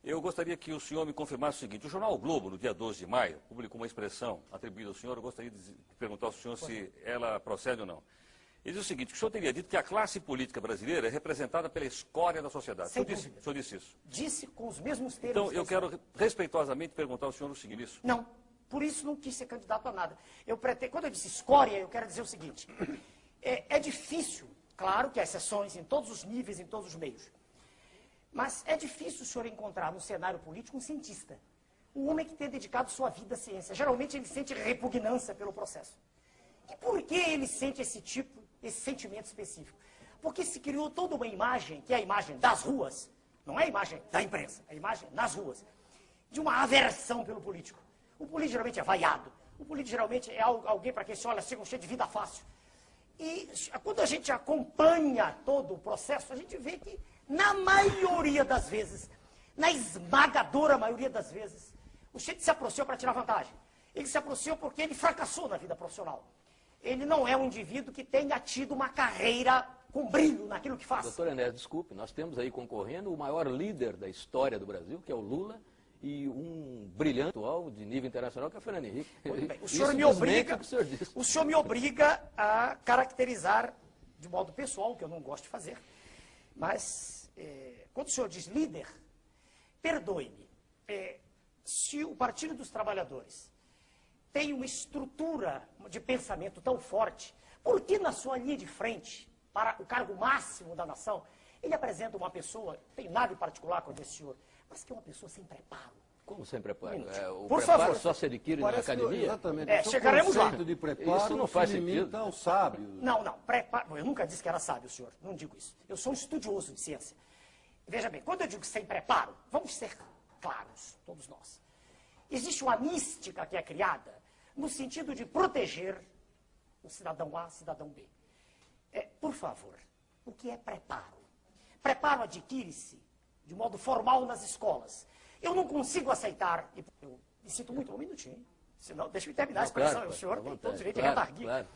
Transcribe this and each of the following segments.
Eu gostaria que o senhor me confirmasse o seguinte: o jornal O Globo, no dia 12 de maio, publicou uma expressão atribuída ao senhor. Eu gostaria de perguntar ao senhor se ela procede ou não. Ele diz o seguinte: o senhor teria dito que a classe política brasileira é representada pela escória da sociedade. O senhor disse isso? Disse com os mesmos termos. Então, eu quero respeitosamente perguntar ao senhor o seguinte: isso? Não, por isso não quis ser candidato a nada. Quando eu disse escória, eu quero dizer o seguinte: é difícil, claro que há exceções em todos os níveis, em todos os meios, mas é difícil o senhor encontrar no cenário político um cientista, um homem que tenha dedicado sua vida à ciência. Geralmente ele sente repugnância pelo processo. E por que ele sente esse sentimento específico? Porque se criou toda uma imagem, que é a imagem das ruas, não é a imagem da imprensa, é a imagem nas ruas, de uma aversão pelo político. O político geralmente é vaiado, o político geralmente é alguém para quem se olha assim, cheio de vida fácil. E quando a gente acompanha todo o processo, a gente vê que, na maioria das vezes, na esmagadora maioria das vezes, o sujeito se aproximou para tirar vantagem. Ele se aproximou porque ele fracassou na vida profissional. Ele não é um indivíduo que tenha tido uma carreira com brilho naquilo que faz. Doutor Enéas, desculpe, nós temos aí concorrendo o maior líder da história do Brasil, que é o Lula, e um brilhante atual de nível internacional, que é o Fernando Henrique. Bem, o senhor me obriga a caracterizar de modo pessoal, que eu não gosto de fazer, mas quando o senhor diz líder, perdoe-me, se o Partido dos Trabalhadores tem uma estrutura de pensamento tão forte, por que na sua linha de frente, para o cargo máximo da nação, ele apresenta uma pessoa, não tem nada em particular com esse senhor, mas que é uma pessoa sem preparo? Como sem preparo? O por preparo favor. só se adquire na academia? Exatamente. Chegaremos lá. De preparo, isso não faz sentido. Então, sábio. Não, preparo. Eu nunca disse que era sábio, senhor. Não digo isso. Eu sou um estudioso de ciência. Veja bem, quando eu digo sem preparo, vamos ser claros, todos nós. Existe uma mística que é criada no sentido de proteger o cidadão A, cidadão B. Por favor, o que é preparo? Preparo adquire-se de modo formal nas escolas. Eu não consigo aceitar, eu me sinto muito, um minutinho, senão, deixa eu terminar a expressão, claro, o senhor tem todo o direito de claro, redarguir. claro.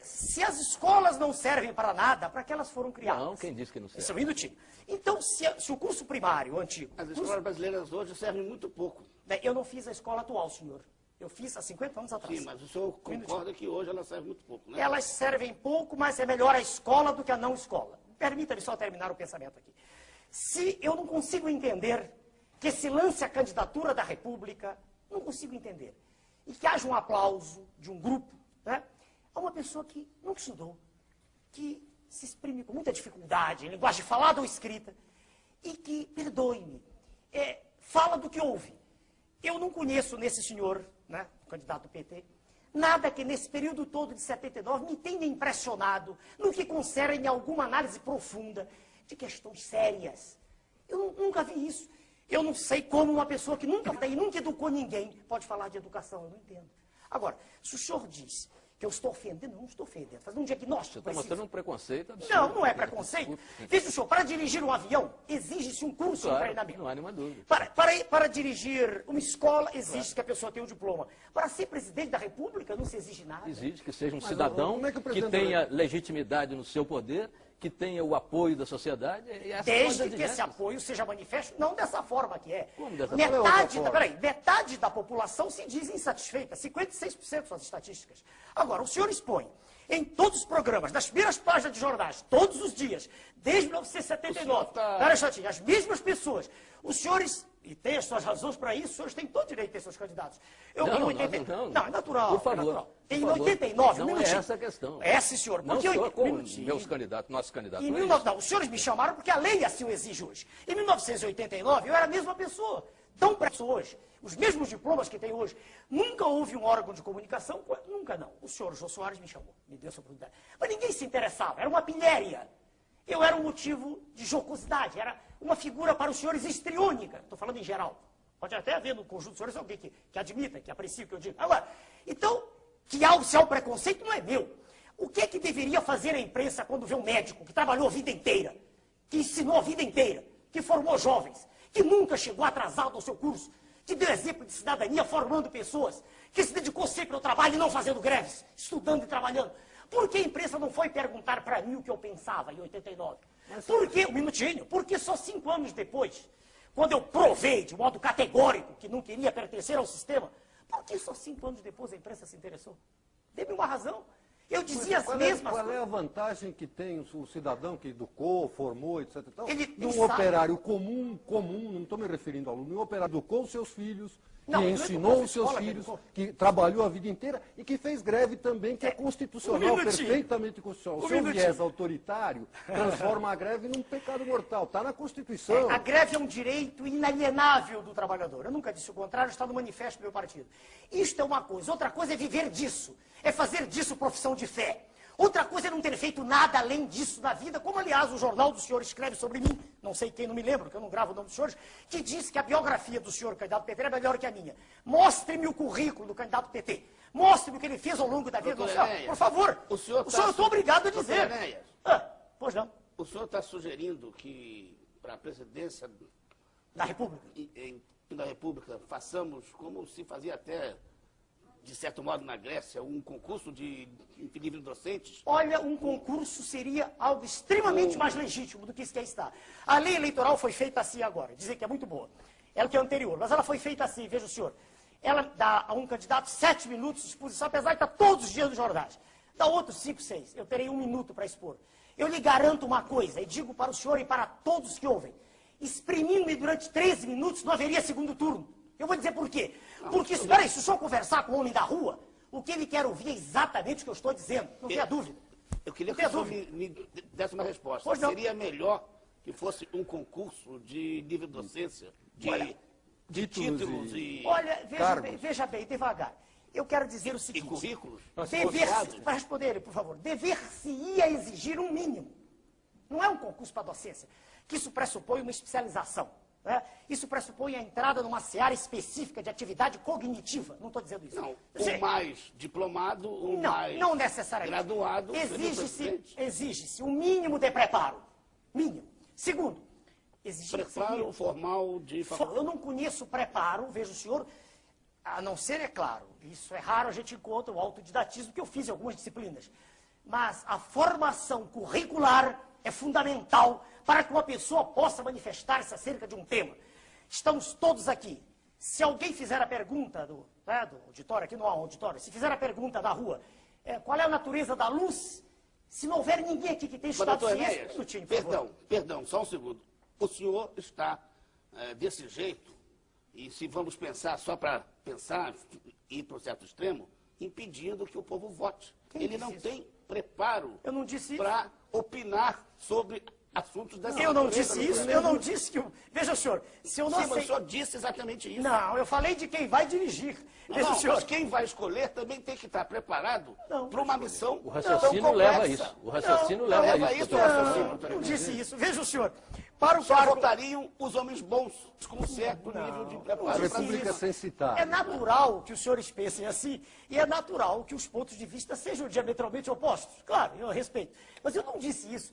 Se as escolas não servem para nada, para que elas foram criadas? Não, quem disse que não serve? Isso é um minutinho. Então, se o curso primário, o antigo... As escolas brasileiras hoje servem muito pouco. Eu não fiz a escola atual, senhor. Eu fiz há 50 anos atrás. Sim, mas o senhor concorda que hoje ela serve muito pouco, né? Elas servem pouco, mas é melhor a escola do que a não escola. Permita-me só terminar o pensamento aqui. Se eu não consigo entender que se lance a candidatura da República, não consigo entender, e que haja um aplauso de um grupo, né, a uma pessoa que nunca estudou, que se exprime com muita dificuldade, em linguagem falada ou escrita, e que, perdoe-me, fala do que ouve. Eu não conheço nesse senhor, né, candidato do PT, nada que nesse período todo de 79 me tenha impressionado no que concerne alguma análise profunda de questões sérias. Eu nunca vi isso. Eu não sei como uma pessoa que nunca educou ninguém pode falar de educação, eu não entendo. Agora, se o senhor diz que eu estou ofendendo, eu não estou ofendendo, fazendo um diagnóstico. Você está mostrando um preconceito absurdo. Não, não é preconceito. Veja o senhor, para dirigir um avião, exige-se um curso de treinamento. Não há nenhuma dúvida. Para dirigir uma escola, exige que a pessoa tenha um diploma. Para ser presidente da República, não se exige nada. Exige que seja um cidadão que tenha legitimidade no seu poder, que tenha o apoio da sociedade. Desde que esse apoio seja manifesto, não dessa forma que é. Como dessa forma? Metade da população se diz insatisfeita, 56% são as estatísticas. Agora, o senhor expõe em todos os programas, nas primeiras páginas de jornais, todos os dias, desde 1979, as mesmas pessoas, os senhores, e tem as suas razões para isso, os senhores têm todo o direito de ter seus candidatos. Não, é natural. Por favor. É natural. Em 89, não é essa a questão. É, sim, senhor. Não só com meus candidatos, nossos candidatos. Não, os senhores me chamaram porque a lei assim o exige hoje. Em 1989, eu era a mesma pessoa. Tão preso hoje. Os mesmos diplomas que tem hoje. Nunca houve um órgão de comunicação, nunca não. O senhor Jô Soares me chamou, me deu essa oportunidade. Mas ninguém se interessava, era uma pilhéria. Eu era um motivo de jocosidade, era uma figura para os senhores histriônica. Estou falando em geral. Pode até haver no conjunto dos senhores alguém que admita, que aprecia o que eu digo. Agora, então, se há o preconceito, não é meu. O que é que deveria fazer a imprensa quando vê um médico que trabalhou a vida inteira, que ensinou a vida inteira, que formou jovens, que nunca chegou atrasado ao seu curso, que deu exemplo de cidadania formando pessoas, que se dedicou sempre ao trabalho e não fazendo greves, estudando e trabalhando? Por que a imprensa não foi perguntar para mim o que eu pensava em 89? Por que, um minutinho, porque só 5 anos depois, quando eu provei de modo categórico que não queria pertencer ao sistema, por que só 5 anos depois a imprensa se interessou? Dê-me uma razão. Eu dizia as mesmas coisas. Qual é a vantagem que tem o cidadão que educou, formou, etc. De um operário comum, não estou me referindo ao aluno, um operário que educou os seus filhos, que ensinou os seus filhos, que trabalhou a vida inteira e que fez greve também, que é constitucional, perfeitamente constitucional. O seu viés autoritário transforma a greve num pecado mortal. Está na Constituição. A greve é um direito inalienável do trabalhador. Eu nunca disse o contrário, está no manifesto do meu partido. Isto é uma coisa. Outra coisa é viver disso. É fazer disso profissão de fé. Outra coisa é não ter feito nada além disso na vida, como, aliás, o jornal do senhor escreve sobre mim, não sei quem, não me lembro, que eu não gravo o nome dos senhores, que diz que a biografia do senhor candidato PT é melhor que a minha. Mostre-me o currículo do candidato PT. Mostre-me o que ele fez ao longo da vida. Por favor, o senhor eu estou obrigado a dizer. Pois não. O senhor está sugerindo que, para a presidência da República, da República, façamos como se fazia até, de certo modo, na Grécia, um concurso de livros docentes? Olha, um concurso seria algo extremamente mais legítimo do que isso que está. A lei eleitoral foi feita assim agora, dizer que é muito boa. Ela que é anterior, mas ela foi feita assim, veja o senhor. Ela dá a um candidato 7 minutos de exposição, apesar de estar todos os dias nos jornais. Dá outros 5, 6. Eu terei 1 minuto para expor. Eu lhe garanto uma coisa, e digo para o senhor e para todos que ouvem. Exprimindo-me durante 13 minutos, não haveria segundo turno. Eu vou dizer por quê. Porque, espera aí, se o senhor conversar com o homem da rua, o que ele quer ouvir é exatamente o que eu estou dizendo. Não tenha dúvida. Eu queria que o senhor me desse uma resposta. Seria melhor que fosse um concurso de livre docência, de títulos e olha, veja bem, devagar. Eu quero dizer o seguinte. E currículos? Para responder, por favor. Dever-se-ia exigir um mínimo. Não é um concurso para docência. Que isso pressupõe uma especialização. Isso pressupõe a entrada numa seara específica de atividade cognitiva. Não estou dizendo isso. Não, o mais diplomado, não necessariamente. Graduado. Exige-se um mínimo de preparo. Mínimo. Segundo, preparo formal de faculdade. Eu não conheço preparo, veja o senhor, a não ser, é claro, isso é raro, a gente encontra o autodidatismo, que eu fiz em algumas disciplinas. Mas a formação curricular é fundamental para que uma pessoa possa manifestar-se acerca de um tema. Estamos todos aqui. Se alguém fizer a pergunta do auditório, aqui não há um auditório, se fizer a pergunta da rua, qual é a natureza da luz, se não houver ninguém aqui que tenha estudado ciência... Perdão, só um segundo. O senhor está desse jeito, e se vamos pensar só para pensar, ir para um certo extremo, impedindo que o povo vote. Ele não tem preparo para opinar sobre assuntos dessa Eu não disse isso, eu não disse que... Veja, senhor, se eu não sei... Sim, mas o senhor disse exatamente isso. Não, eu falei de quem vai dirigir. Veja, senhor... Mas quem vai escolher também tem que estar preparado para uma missão. O raciocínio leva a isso. O raciocínio leva a isso. Não disse isso. Veja, senhor... Só votariam os homens bons, com certo nível de preparo. A República sem citar. É natural que os senhores pensem assim, e é natural que os pontos de vista sejam diametralmente opostos. Claro, eu respeito. Mas eu não disse isso.